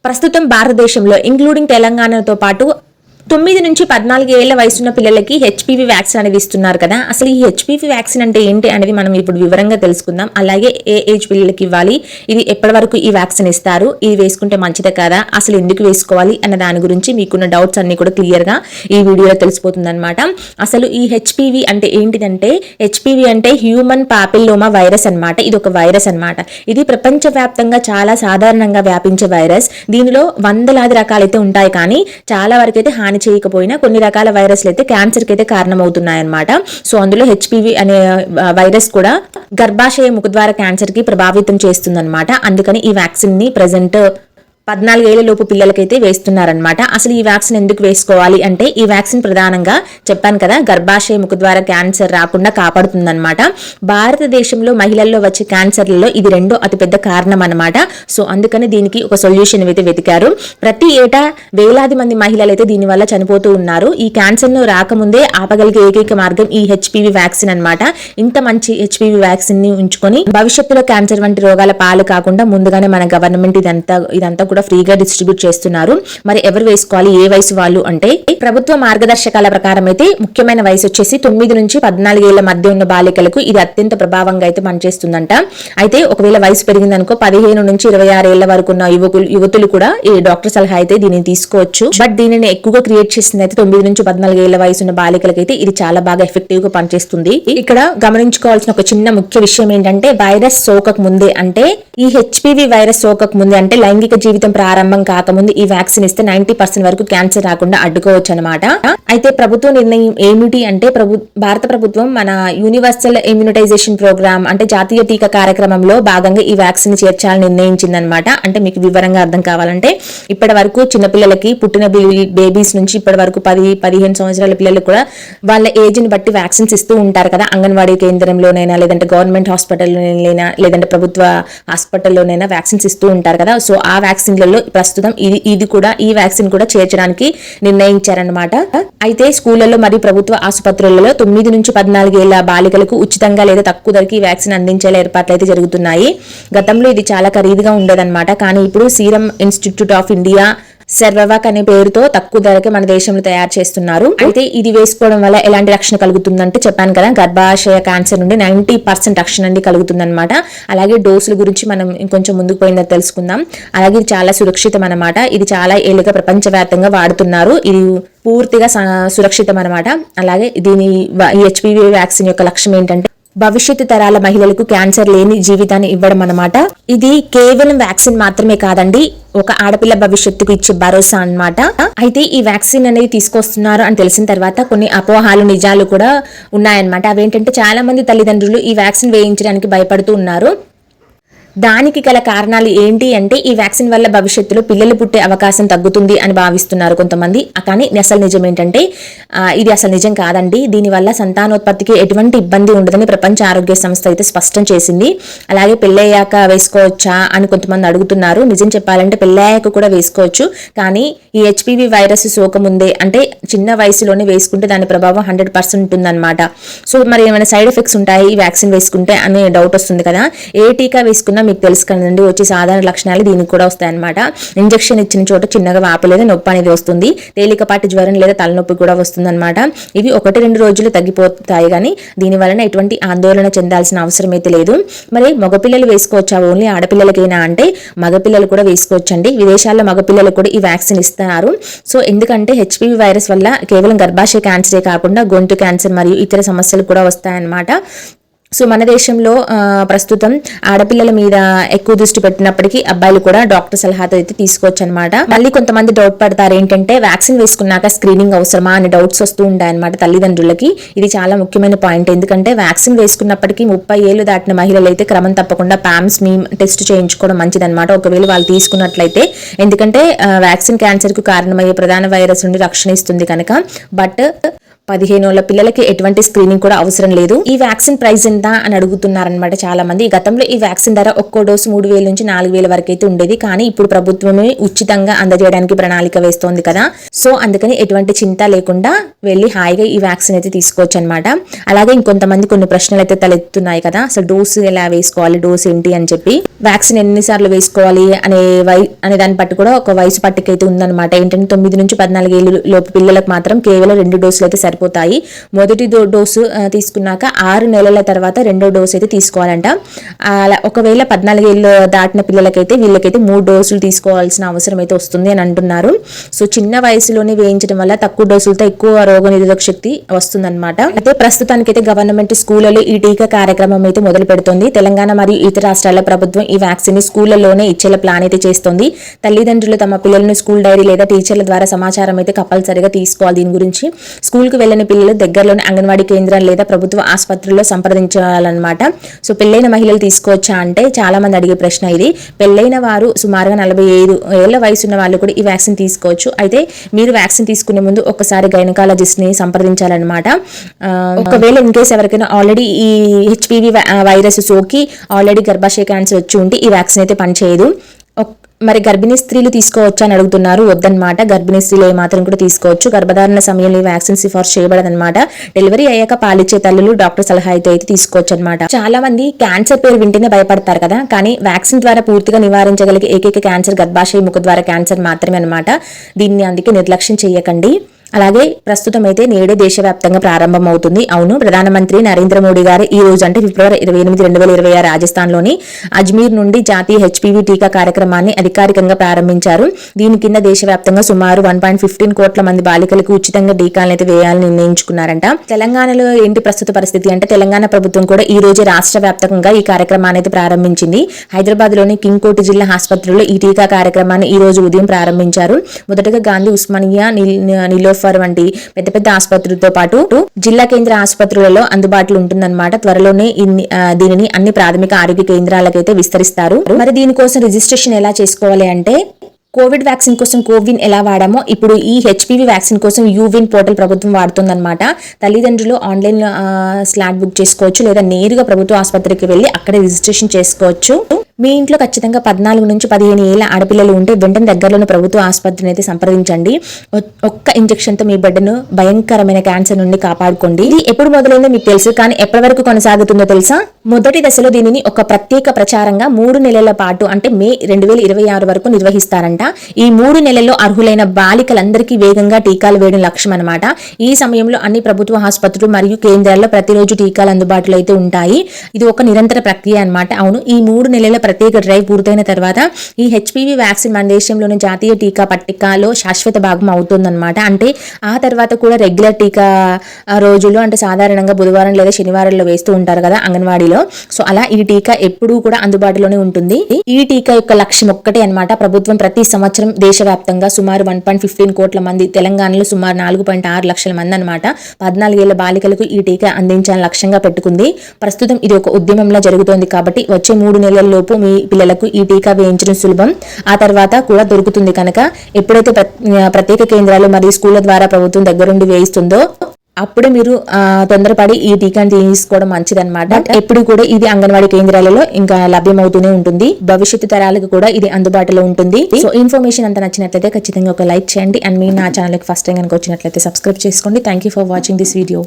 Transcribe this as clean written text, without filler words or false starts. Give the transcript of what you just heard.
ప్రస్తుతం భారతదేశంలో ఇంక్లూడింగ్ తెలంగాణతో పాటు 9 నుంచి 14 ఏళ్ల వయసున్న పిల్లలకి హెచ్పివి వ్యాక్సిన్ అనేది ఇస్తున్నారు కదా. అసలు ఈ హెచ్పివి వ్యాక్సిన్ అంటే ఏంటి అనేది మనం ఇప్పుడు వివరంగా తెలుసుకుందాం. అలాగే ఏ ఏజ్ పిల్లలకి ఇవ్వాలి, ఇది ఎప్పటి వరకు ఈ వ్యాక్సిన్ ఇస్తారు, ఇది వేసుకుంటే మంచిదే కదా, అసలు ఎందుకు వేసుకోవాలి అన్న దాని గురించి మీకున్న డౌట్స్ అన్ని కూడా క్లియర్ గా ఈ వీడియోలో తెలిసిపోతుంది అనమాట. అసలు ఈ హెచ్పివి అంటే ఏంటిదంటే, హెచ్పివి అంటే హ్యూమన్ పాపిల్లోమా వైరస్ అనమాట. ఇది ఒక వైరస్ అనమాట. ఇది ప్రపంచవ్యాప్తంగా చాలా సాధారణంగా వ్యాపించే వైరస్. దీనిలో వందలాది రకాలైతే ఉంటాయి, కానీ చాలా వరకు అయితే హాని చేయకపోయినా కొన్ని రకాల వైరస్లు అయితే క్యాన్సర్ కి అయితే కారణమవుతున్నాయన్నమాట. సో అందులో హెచ్పివి అనే వైరస్ కూడా గర్భాశయ ముఖద్వార క్యాన్సర్ కి ప్రభావితం చేస్తుందన్నమాట. అందుకని ఈ వ్యాక్సిన్ ని ప్రెసెంట్ 14 ఏళ్ల లోపు పిల్లలకైతే వేస్తున్నారనమాట. అసలు ఈ వ్యాక్సిన్ ఎందుకు వేసుకోవాలి అంటే, ఈ వ్యాక్సిన్ ప్రధానంగా చెప్పాను కదా, గర్భాశయ ముఖద్వార క్యాన్సర్ రాకుండా కాపాడుతుందన్నమాట. భారతదేశంలో మహిళల్లో వచ్చే క్యాన్సర్లలో ఇది రెండో అతిపెద్ద కారణం అనమాట. సో అందుకని దీనికి ఒక సొల్యూషన్ అయితే వెతికారు. ప్రతి ఏటా వేలాది మంది మహిళలు అయితే దీని వల్ల చనిపోతూ ఉన్నారు. ఈ క్యాన్సర్ ను రాకముందే ఆపగలిగే ఏకైక మార్గం ఈ హెచ్పివి వ్యాక్సిన్ అనమాట. ఇంత మంచి హెచ్పివి వ్యాక్సిన్ ని ఉంచుకొని భవిష్యత్తులో క్యాన్సర్ వంటి రోగాల పాలు కాకుండా ముందుగానే మన గవర్నమెంట్ ఇదంతా కూడా ఫ్రీగా డిస్ట్రిబ్యూట్ చేస్తున్నారు. మరి ఎవరు వేసుకోవాలి, ఏ వయసు వాళ్ళు అంటే, ప్రభుత్వ మార్గదర్శకాల ప్రకారం అయితే ముఖ్యమైన వయసు వచ్చేసి 9 నుంచి 14 ఏళ్ల మధ్య ఉన్న బాలికలకు ఇది అత్యంత ప్రభావంగా అయితే పనిచేస్తుందంట. అయితే ఒకవేళ వయసు పెరిగిందనుకో 15 నుంచి 26 ఏళ్ల వరకు ఉన్న యువతులు కూడా ఈ డాక్టర్ సలహా అయితే దీనిని తీసుకోవచ్చు. బట్ దీనిని ఎక్కువగా క్రియేట్ చేసింది అయితే 9 నుంచి 14 ఏళ్ల వయసు ఉన్న బాలికలకైతే ఇది చాలా బాగా ఎఫెక్టివ్ గా పనిచేస్తుంది. ఇక్కడ గమనించుకోవాల్సిన ఒక చిన్న ముఖ్య విషయం ఏంటంటే, వైరస్ సోకక ముందే అంటే ఈ హెచ్పివి వైరస్ సోకక ముందే అంటే లైంగిక జీవితం ప్రారంభం కాకముందు ఈ వ్యాక్సిన్ ఇస్తే 90% వరకు క్యాన్సర్ రాకుండా అడ్డుకోవచ్చు అనమాట. అయితే ప్రభుత్వ నిర్ణయం ఏమిటి అంటే, భారత ప్రభుత్వం మన యూనివర్సల్ ఇమ్యూనైజేషన్ ప్రోగ్రామ్ అంటే జాతీయ టీకా కార్యక్రమంలో భాగంగా ఈ వ్యాక్సిన్ చేర్చాలని నిర్ణయించింది అనమాట. అంటే మీకు వివరంగా అర్థం కావాలంటే, ఇప్పటి వరకు చిన్నపిల్లలకి పుట్టిన బేబీస్ నుంచి ఇప్పటి వరకు 10-15 సంవత్సరాల పిల్లలకు కూడా వాళ్ళ ఏజ్ ని బట్టి వ్యాక్సిన్స్ ఇస్తూ ఉంటారు కదా. అంగన్వాడీ కేంద్రంలోనైనా, లేదంటే గవర్నమెంట్ హాస్పిటల్లోనైనా, లేదంటే ప్రభుత్వ హాస్పిటల్లోనైనా వ్యాక్సిన్స్ ఇస్తూ ఉంటారు కదా. సో ఆ వ్యాక్సిన్లలో ప్రస్తుతం ఈ వ్యాక్సిన్ కూడా చేర్చడానికి నిర్ణయించారనమాట. అయితే స్కూళ్లలో మరియు ప్రభుత్వ ఆసుపత్రులలో 9 నుంచి 14 ఏళ్ల బాలికలకు ఉచితంగా లేదా తక్కువ ధరకి వ్యాక్సిన్ అందించేలా ఏర్పాట్లు అయితే జరుగుతున్నాయి. గతంలో ఇది చాలా ఖరీదుగా ఉండేదన్నమాట, కానీ ఇప్పుడు సీరం ఇన్స్టిట్యూట్ ఆఫ్ ఇండియా సెర్వవాక్ అనే పేరుతో తక్కువ ధరకే మన దేశంలో తయారు చేస్తున్నారు. అయితే ఇది వేసుకోవడం వల్ల ఎలాంటి రక్షణ కలుగుతుందంటే, చెప్పాను కదా, గర్భాశయ క్యాన్సర్ నుండి 90% రక్షణ అనేది కలుగుతుందన్నమాట. అలాగే డోసుల గురించి మనం ఇంకొంచెం ముందుకు పోయిందో తెలుసుకుందాం. అలాగే ఇది చాలా సురక్షితం అనమాట. ఇది చాలా ఏళ్ళుగా ప్రపంచవ్యాప్తంగా వాడుతున్నారు. ఇది పూర్తిగా సురక్షితం అనమాట. అలాగే దీని హెచ్పివి వ్యాక్సిన్ యొక్క లక్ష్యం ఏంటంటే, భవిష్యత్తు తరాల మహిళలకు క్యాన్సర్ లేని జీవితాన్ని ఇవ్వడం అన్నమాట. ఇది కేవలం వ్యాక్సిన్ మాత్రమే కాదండి, ఒక ఆడపిల్ల భవిష్యత్తుకు ఇచ్చే భరోసా అన్నమాట. అయితే ఈ వ్యాక్సిన్ అనేది తీసుకొస్తున్నారు అని తెలిసిన తర్వాత కొన్ని అపోహాలు, నిజాలు కూడా ఉన్నాయన్నమాట. అవేంటంటే, చాలా మంది తల్లిదండ్రులు ఈ వ్యాక్సిన్ వేయించడానికి భయపడుతూ ఉన్నారు. దానికి గల కారణాలు ఏంటి అంటే, ఈ వ్యాక్సిన్ వల్ల భవిష్యత్తులో పిల్లలు పుట్టే అవకాశం తగ్గుతుంది అని భావిస్తున్నారు కొంతమంది. కానీ అసలు నిజం ఏంటంటే, ఇది అసలు నిజం కాదండి. దీనివల్ల సంతానోత్పత్తికి ఎటువంటి ఇబ్బంది ఉండదని ప్రపంచ ఆరోగ్య సంస్థ అయితే స్పష్టం చేసింది. అలాగే పెళ్ళయ్యాక వేసుకోవచ్చా అని కొంతమంది అడుగుతున్నారు. నిజం చెప్పాలంటే పెళ్ళయ్యాక కూడా వేసుకోవచ్చు, కానీ ఈ హెచ్పివి వైరస్ సోకముందే అంటే చిన్న వయసులోనే వేసుకుంటే దాని ప్రభావం 100% ఉంటుందన్నమాట. సో మరి ఏమైనా సైడ్ ఎఫెక్ట్స్ ఉంటాయి ఈ వ్యాక్సిన్ వేసుకుంటే అనే డౌట్ వస్తుంది కదా. ఏ టీకా వేసుకున్నా మీకు తెలుసు కదండి, వచ్చే సాధారణ లక్షణాలు దీనికి కూడా వస్తాయన్నమాట. ఇంజెక్షన్ ఇచ్చిన చోట చిన్నగా వాపు లేదా నొప్పి అనేది వస్తుంది. తేలికపాటి జ్వరం లేదా తలనొప్పి కూడా వస్తుంది అనమాట. ఇవి 1-2 రోజులు తగ్గిపోతాయి, కానీ దీని వలన ఎటువంటి ఆందోళన చెందాల్సిన అవసరం అయితే లేదు. మరి మగపిల్లలు వేసుకోవచ్చా, ఓన్లీ ఆడపిల్లలకైనా అంటే మగపిల్లలు కూడా వేసుకోవచ్చండి. విదేశాల్లో మగపిల్లలకు కూడా ఈ వ్యాక్సిన్ ఇస్తున్నారు. సో ఎందుకంటే హెచ్పివి వైరస్ వల్ల కేవలం గర్భాశయ క్యాన్సరే కాకుండా గొంతు క్యాన్సర్ మరియు ఇతర సమస్యలు కూడా వస్తాయన్నమాట. సో మన దేశంలో ప్రస్తుతం ఆడపిల్లల మీద ఎక్కువ దృష్టి పెట్టినప్పటికీ అబ్బాయిలు కూడా డాక్టర్ సలహాతో అయితే తీసుకోవచ్చు అనమాట. మళ్ళీ కొంతమంది డౌట్ పడతారు ఏంటంటే, వ్యాక్సిన్ వేసుకున్నాక స్క్రీనింగ్ అవసరమా అని డౌట్స్ వస్తూ ఉంటాయన్నమాట తల్లిదండ్రులకి. ఇది చాలా ముఖ్యమైన పాయింట్. ఎందుకంటే వ్యాక్సిన్ వేసుకున్నప్పటికీ 30 ఏళ్లు దాటిన మహిళలు అయితే క్రమం తప్పకుండా పామ్స్మీమ్ టెస్ట్ చేయించుకోవడం మంచిదన్నమాట, ఒకవేళ వాళ్ళు తీసుకున్నట్లయితే. ఎందుకంటే వ్యాక్సిన్ క్యాన్సర్ కు కారణమయ్యే ప్రధాన వైరస్ నుండి రక్షణ ఇస్తుంది కనుక. బట్ 15 ఏళ్ల పిల్లలకి ఎటువంటి స్క్రీనింగ్ కూడా అవసరం లేదు. ఈ వ్యాక్సిన్ ప్రైస్ ఎంత అని అడుగుతున్నారనమాట చాలా మంది. గతంలో ఈ వ్యాక్సిన్ ధర ఒక్కో డోసు 3,000 నుంచి 4,000 వరకు అయితే ఉండేది. కానీ ఇప్పుడు ప్రభుత్వమే ఉచితంగా అందజేయడానికి ప్రణాళిక వేస్తోంది కదా. సో అందుకని ఎటువంటి చింత లేకుండా వెళ్ళి హాయిగా ఈ వ్యాక్సిన్ అయితే తీసుకోవచ్చు అనమాట. అలాగే ఇంకొంతమంది కొన్ని ప్రశ్నలు అయితే తలెత్తున్నాయి కదా, అసలు డోసు ఎలా వేసుకోవాలి, డోసు ఏంటి అని చెప్పి, వ్యాక్సిన్ ఎన్నిసార్లు వేసుకోవాలి అనే దాన్ని బట్టి కూడా ఒక వయసు పట్టిక అయితే ఉందన్నమాట. ఏంటంటే 9 నుంచి 14 ఏళ్ళ లోపు పిల్లలకు మాత్రం కేవలం 2 డోసులు అయితే సరిపోతాయి. మొదటి డోసు తీసుకున్నాక 6 నెలల తర్వాత రెండో డోసు అయితే తీసుకోవాలంట. అలా ఒకవేళ 14 ఏళ్ళు దాటిన పిల్లలకైతే వీళ్ళకైతే 3 డోసులు తీసుకోవాల్సిన అవసరం అయితే వస్తుంది అని అంటున్నారు. సో చిన్న వయసులోనే వేయించడం వల్ల తక్కువ డోసులతో ఎక్కువ రోగ నిరోధక శక్తి వస్తుందన్నమాట. అయితే ప్రస్తుతానికైతే గవర్నమెంట్ స్కూళ్ళలో ఈ టీకా కార్యక్రమం అయితే మొదలు పెడుతుంది. తెలంగాణ మరియు ఇతర రాష్ట్రాల ప్రభుత్వం ఈ వ్యాక్సిన్ ని స్కూళ్లలోనే ఇచ్చేలా ప్లాన్ అయితే చేస్తుంది. తల్లిదండ్రులు తమ పిల్లలను స్కూల్ డైరీ లేదా టీచర్ల ద్వారా సమాచారం అయితే కంపల్సరిగా తీసుకోవాలి. దీని గురించి స్కూల్ కు వెళ్లని పిల్లలు దగ్గరలోని అంగన్వాడీ కేంద్రాలు లేదా ప్రభుత్వ ఆసుపత్రుల్లో సంప్రదించాలన్నమాట. సో పెళ్లైన మహిళలు తీసుకోవచ్చా అంటే చాలా మంది అడిగే ప్రశ్న ఇది. పెళ్లైన వారు సుమారుగా 45 ఏళ్ల వయసు ఉన్న వాళ్ళు కూడా ఈ వ్యాక్సిన్ తీసుకోవచ్చు. అయితే మీరు వ్యాక్సిన్ తీసుకునే ముందు ఒకసారి గైనకాలజిస్ట్ ని సంప్రదించాలన్నమాట. ఒకవేళ ఇన్ కేసు ఎవరికైనా ఆల్రెడీ ఈ హెచ్పివి వైరస్ సోకి ఆల్రెడీ గర్భాశయ క్యాన్సర్ వచ్చి ఉంటే ఈ వ్యాక్సిన్ అయితే పనిచేయదు. మరి గర్భిణీ స్త్రీలు తీసుకోవచ్చు అని అడుగుతున్నారు. వద్దనమాట, గర్భిణీ స్త్రీలు ఏమాత్రం కూడా తీసుకోవచ్చు. గర్భధారణ సమయంలో ఈ వ్యాక్సిన్ సిఫార్సు చేయబడదన్నమాట. డెలివరీ అయ్యాక పాలిచ్చే తల్లులు డాక్టర్ సలహా అయితే తీసుకోవచ్చు అనమాట. చాలా మంది క్యాన్సర్ పేరు వింటేనే భయపడతారు కదా, కానీ వ్యాక్సిన్ ద్వారా పూర్తిగా నివారించగలిగే ఏకైక క్యాన్సర్ గర్భాశయ ముఖద్వార క్యాన్సర్ మాత్రమే అనమాట. దీన్ని అందుకే నిర్లక్ష్యం చేయకండి. అలాగే ప్రస్తుతం అయితే నేడే దేశవ్యాప్తంగా ప్రారంభమవుతుంది. అవును, ప్రధానమంత్రి నరేంద్ర మోడీ గారు ఈ రోజు అంటే ఫిబ్రవరి 28, 2026 రాజస్థాన్లోని అజ్మీర్ నుండి జాతీయ హెచ్పివి టీకా కార్యక్రమాన్ని అధికారికంగా ప్రారంభించారు. దీని కింద దేశవ్యాప్తంగా సుమారు 1.15 కోట్ల మంది బాలికలకు ఉచితంగా టీకాలను అయితే వేయాలని నిర్ణయించుకున్నారంట. తెలంగాణలో ఏంటి ప్రస్తుత పరిస్థితి అంటే, తెలంగాణ ప్రభుత్వం కూడా ఈ రోజు రాష్ట్ర వ్యాప్తంగా ఈ కార్యక్రమాన్ని అయితే ప్రారంభించింది. హైదరాబాద్ లోని కింగ్ కోటి జిల్లా ఆసుపత్రిలో ఈ టీకా కార్యక్రమాన్ని ఈ రోజు ఉదయం ప్రారంభించారు. మొదటగా గాంధీ, ఉస్మానియా, నిలోఫర్ వంటి పెద్ద పెద్ద ఆసుపత్రులతో పాటు జిల్లా కేంద్ర ఆసుపత్రులలో అందుబాటులో ఉంటుందన్నమాట. త్వరలోనే దీనిని అన్ని ప్రాథమిక ఆరోగ్య కేంద్రాలకైతే విస్తరిస్తారు. మరి దీనికోసం రిజిస్ట్రేషన్ ఎలా చేసుకోవాలి అంటే, కోవిడ్ వ్యాక్సిన్ కోసం కోవిన్ ఎలా వాడామో ఇప్పుడు ఈ హెచ్పివి వ్యాక్సిన్ కోసం యూవిన్ పోర్టల్ ప్రభుత్వం వాడుతుందన్నమాట. తల్లిదండ్రులు ఆన్లైన్ స్లాట్ బుక్ చేసుకోవచ్చు లేదా నేరుగా ప్రభుత్వ ఆసుపత్రికి వెళ్లి అక్కడే రిజిస్ట్రేషన్ చేసుకోవచ్చు. మీ ఇంట్లో ఖచ్చితంగా 14 నుంచి 15 ఏళ్ల ఆడపిల్లలు ఉంటే వెంటనే దగ్గరలోని ప్రభుత్వ ఆసుపత్రిని అయితే సంప్రదించండి. ఒక్క ఇంజెక్షన్ తో మీ బిడ్డను భయంకరమైన క్యాన్సర్ నుండి కాపాడుకోండి. ఇది ఎప్పుడు మొదలైందో మీకు తెలుసు, కానీ ఎప్పటి వరకు కొనసాగుతుందో తెలుసా? మొదటి దశలో దీనిని ఒక ప్రత్యేక ప్రచారంగా 3 నెలల పాటు అంటే మే 2026 వరకు నిర్వహిస్తారంట. ఈ 3 నెలల్లో అర్హులైన బాలికలందరికీ వేగంగా టీకాలు వేయడం లక్ష్యం అనమాట. ఈ సమయంలో అన్ని ప్రభుత్వ ఆసుపత్రులు మరియు కేంద్రాల్లో ప్రతిరోజు టీకాలు అందుబాటులో అయితే ఉంటాయి. ఇది ఒక నిరంతర ప్రక్రియ అనమాట. అవును, ఈ 3 నెలల ప్రత్యేక డ్రైవ్ పూర్తయిన తర్వాత ఈ హెచ్పివి వ్యాక్సిన్ మన దేశంలోని జాతీయ టీకా పట్టికలో శాశ్వత భాగం అవుతుందన్నమాట. అంటే ఆ తర్వాత కూడా రెగ్యులర్ టీకా రోజులు అంటే సాధారణంగా బుధవారం లేదా శనివారంలో వేస్తూ ఉంటారు కదా అంగన్వాడీలో. సో అలా ఈ టీకా ఎప్పుడూ కూడా అందుబాటులోనే ఉంటుంది. ఈ టీకా యొక్క లక్ష్యం ఒక్కటే అనమాట. ప్రభుత్వం ప్రతి సంవత్సరం దేశవ్యాప్తంగా సుమారు 1.15 కోట్ల మంది, తెలంగాణలో సుమారు 4.6 లక్షల మంది అనమాట 14 ఏళ్ల బాలికలకు ఈ టీకా అందించాలని లక్ష్యంగా పెట్టుకుంది. ప్రస్తుతం ఇది ఒక ఉద్యమంలా జరుగుతోంది కాబట్టి వచ్చే 3 నెలల లోపు మీ పిల్లలకు ఈ టీకా వేయించడం సులభం. ఆ తర్వాత కూడా దొరుకుతుంది కనుక ఎప్పుడైతే ప్రత్యేక కేంద్రాలు మరియు స్కూళ్ల ద్వారా ప్రభుత్వం దగ్గరుండి వేయిస్తుందో అప్పుడే మీరు తొందరపడి ఈ టీకాని తీసుకోవడం మంచిదన్నమాట. ఎప్పుడు కూడా ఇది అంగన్వాడీ కేంద్రాలలో ఇంకా లభ్యమవుతూనే ఉంటుంది. భవిష్యత్తు తరాలకు కూడా ఇది అందుబాటులో ఉంటుంది. సో ఇన్ఫర్మేషన్ అంతా నచ్చినట్లయితే ఖచ్చితంగా ఒక లైక్ చేయండి. అండ్ మీ నా ఛానల్కి ఫస్ట్ టైం కనుక వచ్చినట్లయితే సబ్స్క్రైబ్ చేసుకోండి. Thank you for watching this video.